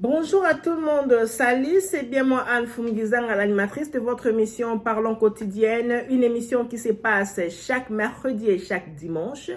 Bonjour à tout le monde, salut, c'est bien moi Anne Fumgizang, l'animatrice de votre émission Parlons quotidienne, une émission qui se passe chaque mercredi et chaque dimanche.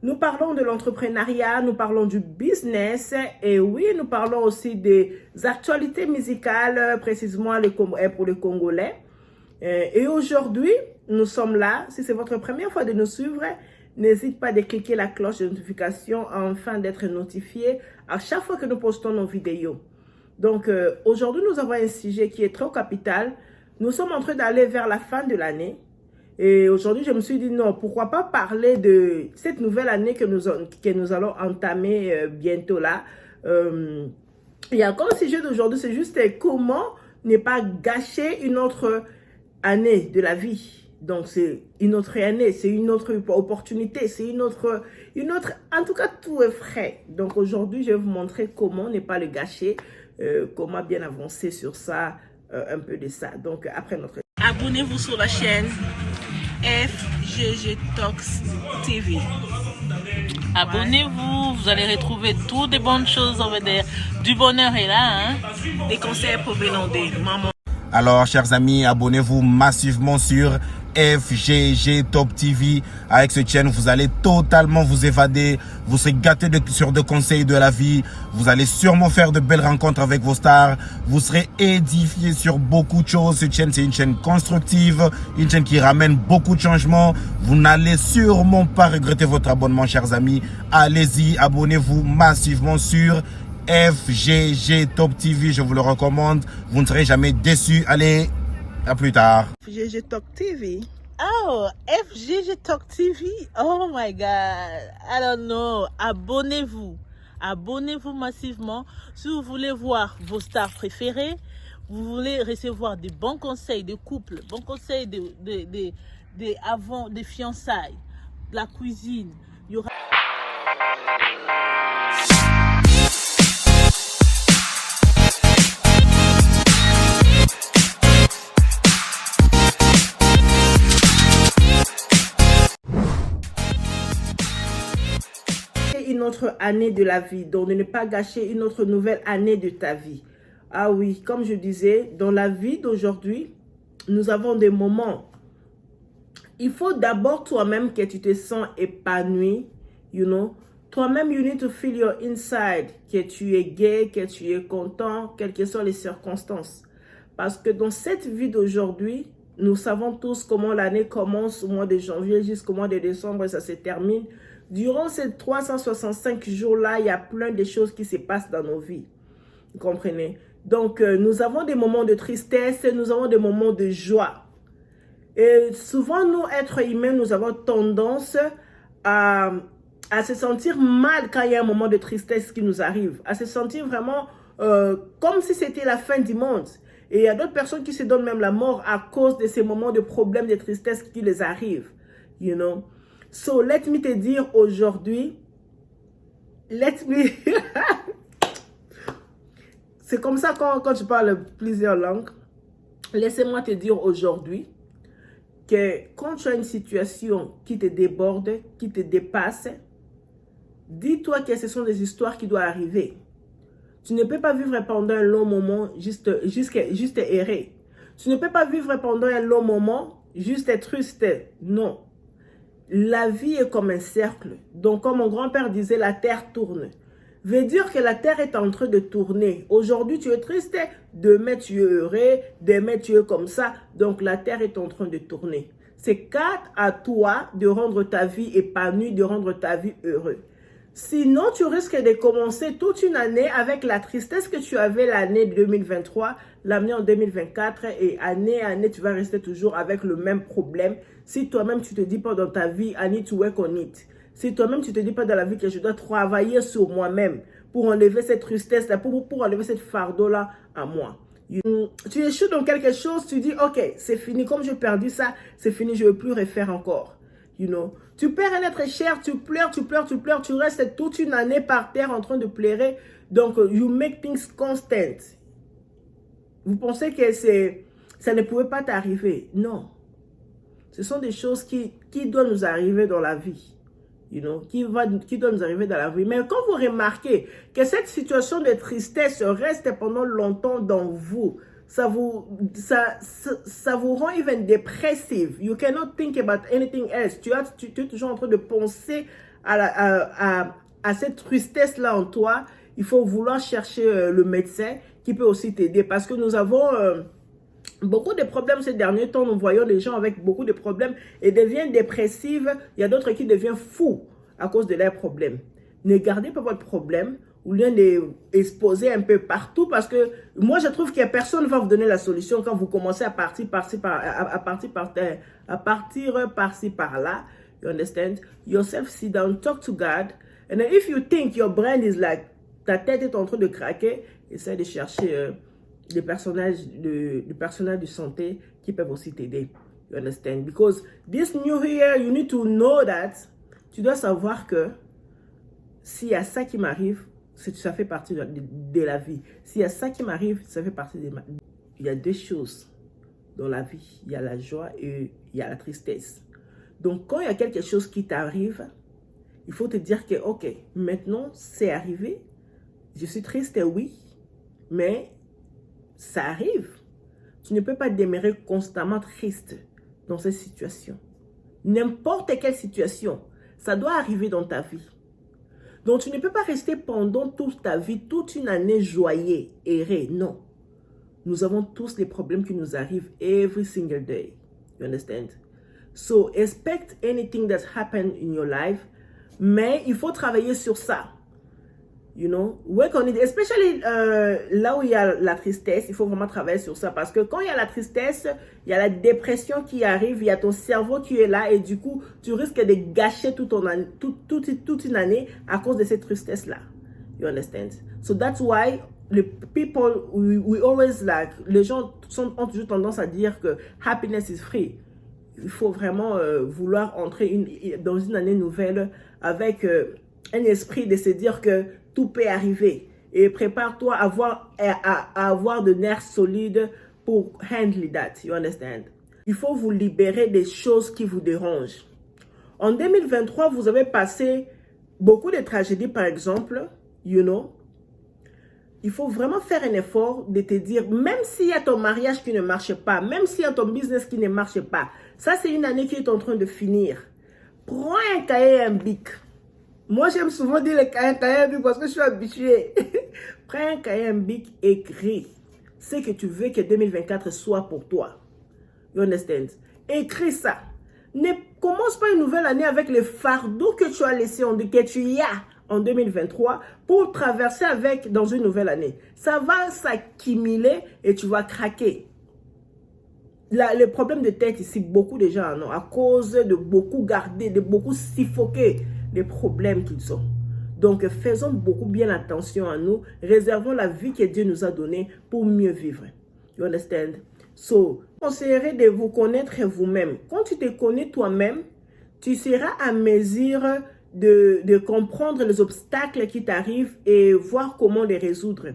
Nous parlons de l'entrepreneuriat, nous parlons du business et oui, nous parlons aussi des actualités musicales, précisément pour les Congolais. Et aujourd'hui, nous sommes là. Si c'est votre première fois de nous suivre, n'hésitez pas à cliquer la cloche de notification afin d'être notifié à chaque fois que nous postons nos vidéos. Donc, aujourd'hui, nous avons un sujet qui est trop capital. Nous sommes en train d'aller vers la fin de l'année. Et aujourd'hui, je me suis dit, non, pourquoi pas parler de cette nouvelle année que nous allons entamer bientôt là. Et encore le sujet d'aujourd'hui, c'est juste comment ne pas gâcher une autre année de la vie. Donc, c'est une autre année, c'est une autre opportunité, c'est une autre, en tout cas, tout est frais. Donc, aujourd'hui, je vais vous montrer comment ne pas le gâcher, comment bien avancer sur ça, un peu de ça. Donc, après notre... Abonnez-vous sur la chaîne FGG Talks TV. Abonnez-vous, vous allez retrouver toutes des bonnes choses, on va dire. Du bonheur est là, hein? Des conseils provenant des mamans. Alors, chers amis, abonnez-vous massivement sur FGG Top TV. Avec cette chaîne, vous allez totalement vous évader. Vous serez gâtés sur de conseils de la vie. Vous allez sûrement faire de belles rencontres avec vos stars. Vous serez édifiés sur beaucoup de choses. Cette chaîne, c'est une chaîne constructive, une chaîne qui ramène beaucoup de changements. Vous n'allez sûrement pas regretter votre abonnement, chers amis. Allez-y, abonnez-vous massivement sur FGG Top TV, je vous le recommande. Vous ne serez jamais déçus. Allez, à plus tard. FGG Talk TV. Oh, FGG Talk TV. Oh my God. I don't know. Abonnez-vous. Abonnez-vous massivement. Si vous voulez voir vos stars préférées, vous voulez recevoir des bons conseils de couple, bons conseils avant des fiançailles, de la cuisine. Il y aura... Une autre année de la vie, donc de ne pas gâcher une autre nouvelle année de ta vie. Ah oui, comme je disais, dans la vie d'aujourd'hui, nous avons des moments. Il faut d'abord toi-même que tu te sens épanoui, you know. Toi-même, you need to feel your inside, que tu es gai, que tu es content, quelles que soient les circonstances. Parce que dans cette vie d'aujourd'hui, nous savons tous comment l'année commence au mois de janvier jusqu'au mois de décembre et ça se termine. Durant ces 365 jours-là, il y a plein de choses qui se passent dans nos vies. Vous comprenez? Donc, nous avons des moments de tristesse, nous avons des moments de joie. Et souvent, nous, êtres humains, nous avons tendance à se sentir mal quand il y a un moment de tristesse qui nous arrive. À se sentir vraiment comme si c'était la fin du monde. Et il y a d'autres personnes qui se donnent même la mort à cause de ces moments de problèmes, de tristesse qui les arrivent. You know? So, let me te dire aujourd'hui, c'est comme ça quand tu parles plusieurs langues. Laissez-moi te dire aujourd'hui que quand tu as une situation qui te déborde, qui te dépasse, dis-toi que ce sont des histoires qui doivent arriver. Tu ne peux pas vivre pendant un long moment juste errer. Tu ne peux pas vivre pendant un long moment juste être triste. Non. La vie est comme un cercle. Donc, comme mon grand-père disait, la terre tourne. Veut dire que la terre est en train de tourner. Aujourd'hui, tu es triste. Demain, tu es heureux. Demain, tu es comme ça. Donc, la terre est en train de tourner. C'est à toi de rendre ta vie épanouie, de rendre ta vie heureuse. Sinon, tu risques de commencer toute une année avec la tristesse que tu avais l'année 2023, l'année en 2024 et année à année, tu vas rester toujours avec le même problème. Si toi-même, tu te dis pas dans ta vie, I need to work on it. Si toi-même, tu te dis pas dans la vie que je dois travailler sur moi-même pour enlever cette tristesse-là, pour enlever cette fardeau-là à moi. Tu échoues dans quelque chose, tu dis, ok, c'est fini, comme j'ai perdu ça, c'est fini, je ne veux plus refaire encore. You know. Tu perds un être cher, tu pleures, tu restes toute une année par terre en train de pleurer. Donc, you make things constant. Vous pensez que ça ne pouvait pas t'arriver? Non. Ce sont des choses qui doivent nous arriver dans la vie. qui doit nous arriver dans la vie. Mais quand vous remarquez que cette situation de tristesse reste pendant longtemps dans vous, ça vous rend even dépressif. You cannot think about anything else. Tu es toujours en train de penser à cette tristesse-là en toi. Il faut vouloir chercher le médecin qui peut aussi t'aider. Parce que nous avons beaucoup de problèmes ces derniers temps. Nous voyons des gens avec beaucoup de problèmes et deviennent dépressifs. Il y a d'autres qui deviennent fous à cause de leurs problèmes. Ne gardez pas votre problème ou l'un les exposer un peu partout parce que moi, je trouve que personne ne va vous donner la solution quand vous commencez à partir par-ci, par-là. You understand? Yourself, sit down, talk to God. And then if you think your brain is like, ta tête est en train de craquer, essaie de chercher des personnages de santé qui peuvent aussi t'aider. You understand? Because this new year, you need to know that, tu dois savoir que s'il y a ça qui m'arrive, ça fait partie de la vie. S'il y a ça qui m'arrive, ça fait partie de ma vie. Il y a deux choses dans la vie. Il y a la joie et il y a la tristesse. Donc, quand il y a quelque chose qui t'arrive, il faut te dire que, ok, maintenant, c'est arrivé. Je suis triste, oui, mais ça arrive. Tu ne peux pas demeurer constamment triste dans cette situation. N'importe quelle situation, ça doit arriver dans ta vie. Donc, tu ne peux pas rester pendant toute ta vie, toute une année joyeux, errer. Non. Nous avons tous les problèmes qui nous arrivent every single day. You understand? So, expect anything that's happened in your life, mais il faut travailler sur ça. You know, work on it, especially là où il y a la tristesse, il faut vraiment travailler sur ça parce que quand il y a la tristesse, il y a la dépression qui arrive, il y a ton cerveau qui est là et du coup, tu risques de gâcher toute une année à cause de cette tristesse-là. You understand? So that's why the people, we always like, les gens ont toujours tendance à dire que happiness is free. Il faut vraiment vouloir entrer dans une année nouvelle avec un esprit de se dire que tout peut arriver. Et prépare-toi à avoir de nerfs solides pour handle that. You understand? Il faut vous libérer des choses qui vous dérangent. En 2023, vous avez passé beaucoup de tragédies, par exemple. You know? Il faut vraiment faire un effort de te dire, même s'il y a ton mariage qui ne marche pas, même s'il y a ton business qui ne marche pas, ça c'est une année qui est en train de finir. Prends un cahier et un bic. Moi, j'aime souvent dire le cahier et un bic parce que je suis habituée. Prends un cahier et un bic, écris ce que tu veux que 2024 soit pour toi. You understand? Écris ça. Ne commence pas une nouvelle année avec le fardeau que tu as laissé, que tu y as en 2023 pour traverser avec dans une nouvelle année. Ça va s'accumuler et tu vas craquer. Le problème de tête ici, beaucoup de gens en ont à cause de beaucoup garder, de beaucoup suffoquer les problèmes qu'ils ont. Donc, faisons beaucoup bien attention à nous. Réservons la vie que Dieu nous a donnée pour mieux vivre. You understand? So, je conseillerais de vous connaître vous-même. Quand tu te connais toi-même, tu seras à mesure de comprendre les obstacles qui t'arrivent et voir comment les résoudre.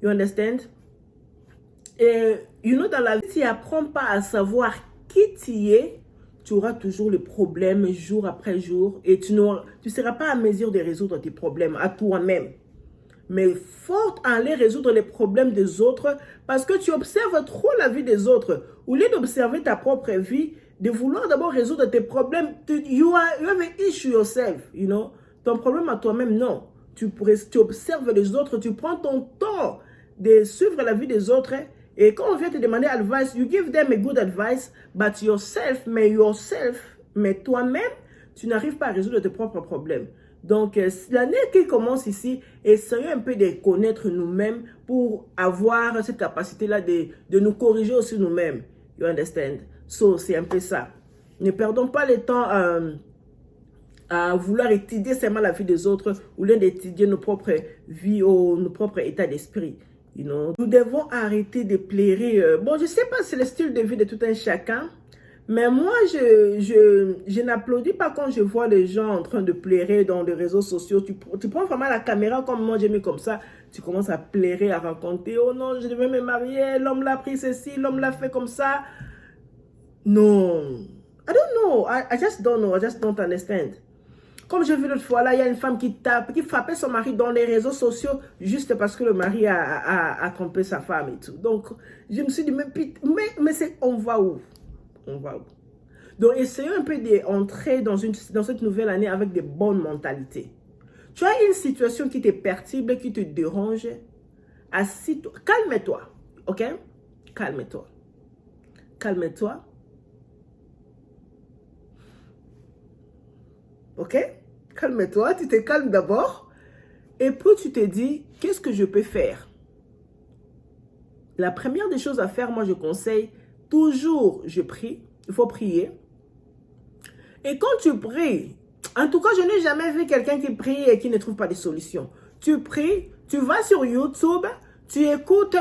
You understand? Et, you know, dans la vie, si tu n'apprends pas à savoir qui tu es, tu auras toujours le problème jour après jour et tu ne seras pas à mesure de résoudre tes problèmes à toi-même. Mais faut aller résoudre les problèmes des autres parce que tu observes trop la vie des autres. Au lieu d'observer ta propre vie, de vouloir d'abord résoudre tes problèmes, you have an issue yourself, you know. Ton problème à toi-même, non. Tu observes les autres, tu prends ton temps de suivre la vie des autres. Et quand on vient te demander advice, you give them a good advice, but mais toi-même, tu n'arrives pas à résoudre tes propres problèmes. Donc, l'année qui commence ici, essayons un peu de connaître nous-mêmes pour avoir cette capacité-là de nous corriger aussi nous-mêmes. You understand? So, c'est un peu ça. Ne perdons pas le temps à vouloir étudier seulement la vie des autres ou l'un d'étudier nos propres vies ou nos propres états d'esprit. You know? Nous devons arrêter de plairer. Bon, je ne sais pas si c'est le style de vie de tout un chacun, mais moi, je n'applaudis pas quand je vois les gens en train de plairer dans les réseaux sociaux. Tu prends vraiment la caméra comme moi, j'ai mis comme ça. Tu commences à plairer, à raconter. Oh non, je devais me marier. L'homme l'a pris ceci, l'homme l'a fait comme ça. Non. I don't know. I just don't know. I just don't understand. Comme j'ai vu l'autre fois, là, il y a une femme qui frappait son mari dans les réseaux sociaux juste parce que le mari a trompé sa femme et tout. Donc, je me suis dit, mais on va où? On va où? Donc, essayons un peu d'entrer dans cette nouvelle année avec des bonnes mentalités. Tu as une situation qui te perturbe, qui te dérange, assis-toi, calme-toi, ok? Calme-toi. Calme-toi. Ok? Calme-toi, tu te calmes d'abord. Et puis tu te dis, qu'est-ce que je peux faire? La première des choses à faire, moi je conseille, toujours je prie. Il faut prier. Et quand tu pries, en tout cas, je n'ai jamais vu quelqu'un qui prie et qui ne trouve pas de solution. Tu pries, tu vas sur YouTube, tu écoutes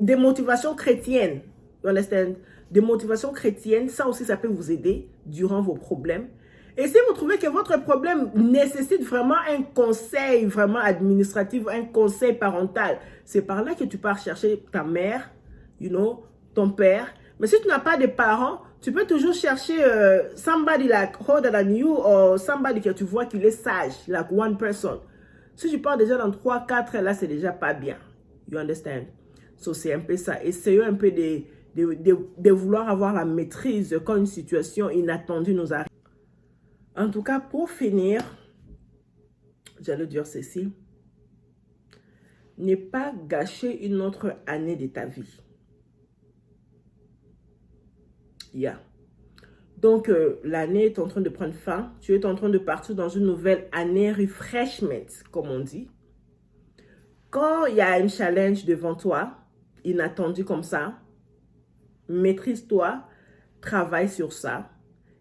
des motivations chrétiennes. You understand? Des motivations chrétiennes, ça aussi, ça peut vous aider durant vos problèmes. Et si vous trouvez que votre problème nécessite vraiment un conseil vraiment administratif, un conseil parental, c'est par là que tu pars chercher ta mère, ton père. Mais si tu n'as pas de parents, tu peux toujours chercher somebody like older than you or somebody que tu vois qu'il est sage, like one person. Si tu pars déjà dans 3, 4, là, c'est déjà pas bien. You understand? So, c'est un peu ça. Essayons un peu de vouloir avoir la maîtrise quand une situation inattendue nous arrive. En tout cas, pour finir, j'allais dire ceci. Ne pas gâcher une autre année de ta vie. Yeah. Donc, l'année est en train de prendre fin. Tu es en train de partir dans une nouvelle année refreshment, comme on dit. Quand il y a un challenge devant toi, inattendu comme ça, maîtrise-toi, travaille sur ça.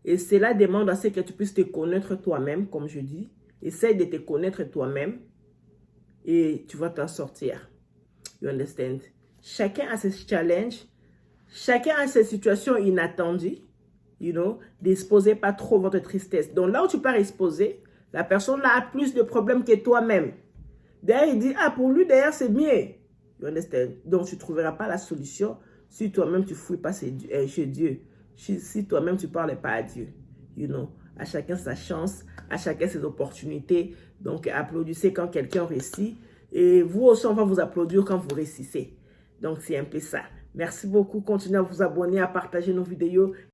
Et cela demande à ce que tu puisses te connaître toi-même, comme je dis. Essaye de te connaître toi-même et tu vas t'en sortir. You understand? Chacun a ses challenges. Chacun a ses situations inattendues. N'exposez pas trop votre tristesse. Donc là où tu pars exposer, la personne là a plus de problèmes que toi-même. D'ailleurs, il dit, pour lui, d'ailleurs, c'est mieux. You understand? Donc, tu ne trouveras pas la solution si toi-même, tu ne fouilles pas chez Dieu. Si toi-même, tu ne parles pas à Dieu. À chacun sa chance, à chacun ses opportunités. Donc, applaudissez quand quelqu'un réussit. Et vous aussi, on va vous applaudir quand vous réussissez. Donc, c'est un peu ça. Merci beaucoup. Continuez à vous abonner, à partager nos vidéos.